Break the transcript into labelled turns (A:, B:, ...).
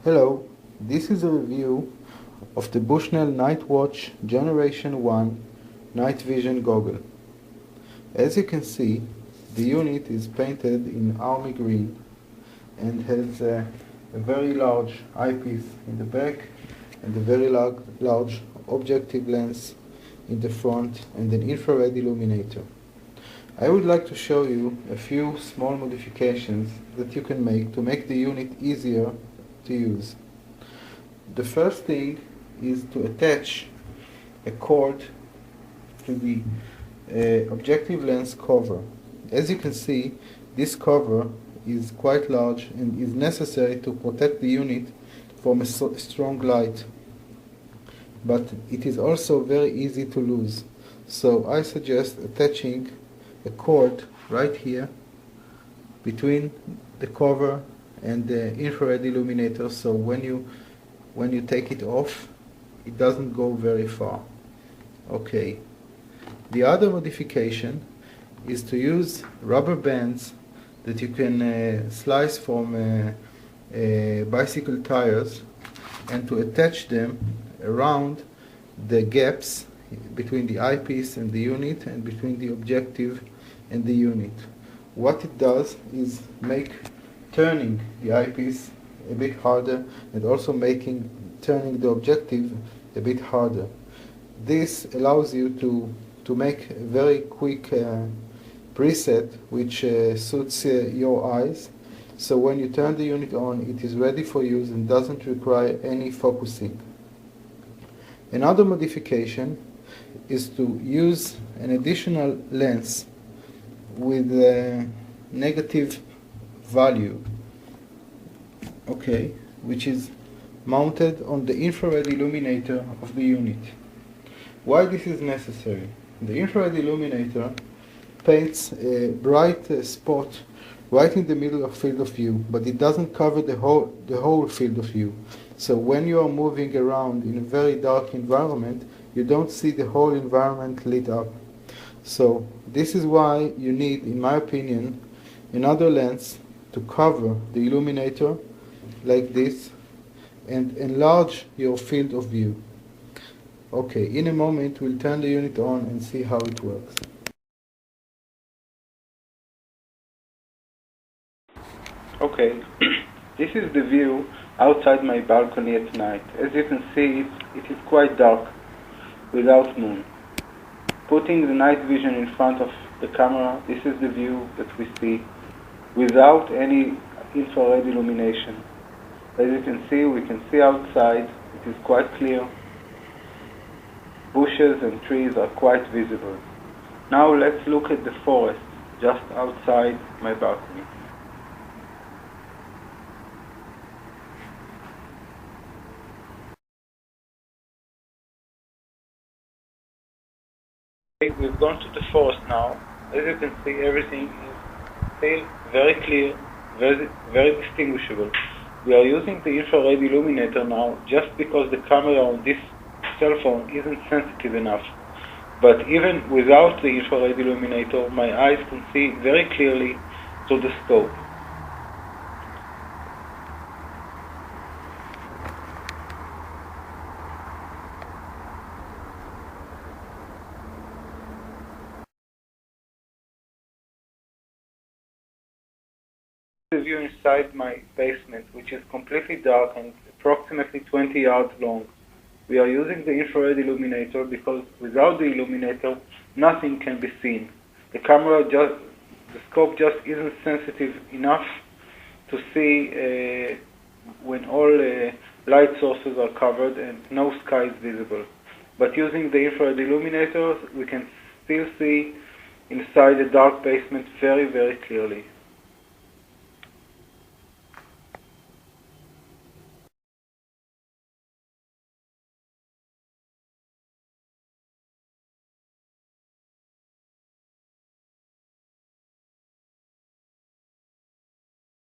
A: Hello, this is a review of the Bushnell Night Watch Generation 1 Night Vision Goggle. As you can see, the unit is painted in army green and has a very large eyepiece in the back and a very large objective lens in the front and an infrared illuminator. I would like to show you a few small modifications that you can make to make the unit easier to use. The first thing is to attach a cord to the objective lens cover. As you can see, this cover is quite large and is necessary to protect the unit from a strong light, but it is also very easy to lose. So I suggest attaching a cord right here between the cover and the infrared illuminator, so when you take it off, it doesn't go very far. Okay. The other modification is to use rubber bands that you can slice from bicycle tires and to attach them around the gaps between the eyepiece and the unit and between the objective and the unit. What it does is make turning the eyepiece a bit harder and also making turning the objective a bit harder. This allows you to make a very quick preset which suits your eyes, so when you turn the unit on, it is ready for use and doesn't require any focusing. Another modification is to use an additional lens with a negative value, okay, which is mounted on the infrared illuminator of the unit. Why this is necessary? The infrared illuminator paints a bright spot right in the middle of field of view, but it doesn't cover the whole field of view. So when you are moving around in a very dark environment, you don't see the whole environment lit up. So this is why you need, in my opinion, another lens to cover the illuminator like this and enlarge your field of view. Okay, in a moment we'll turn the unit on and see how it works. Okay, this is the view outside my balcony at night. As you can see, it is quite dark without moon. Putting the night vision in front of the camera, this is the view that we see without any infrared illumination. As you can see, we can see outside, it is quite clear. Bushes and trees are quite visible. Now let's look at the forest just outside my balcony. We've gone to the forest now. As you can see, everything is still very clear, very distinguishable. We are using the infrared illuminator now just because the camera on this cell phone isn't sensitive enough. But even without the infrared illuminator, my eyes can see very clearly through the scope. The view inside my basement, which is completely dark and approximately 20 yards long. We are using the infrared illuminator because without the illuminator, nothing can be seen. The scope just isn't sensitive enough to see when all light sources are covered and no sky is visible. But using the infrared illuminator, we can still see inside the dark basement very, very clearly.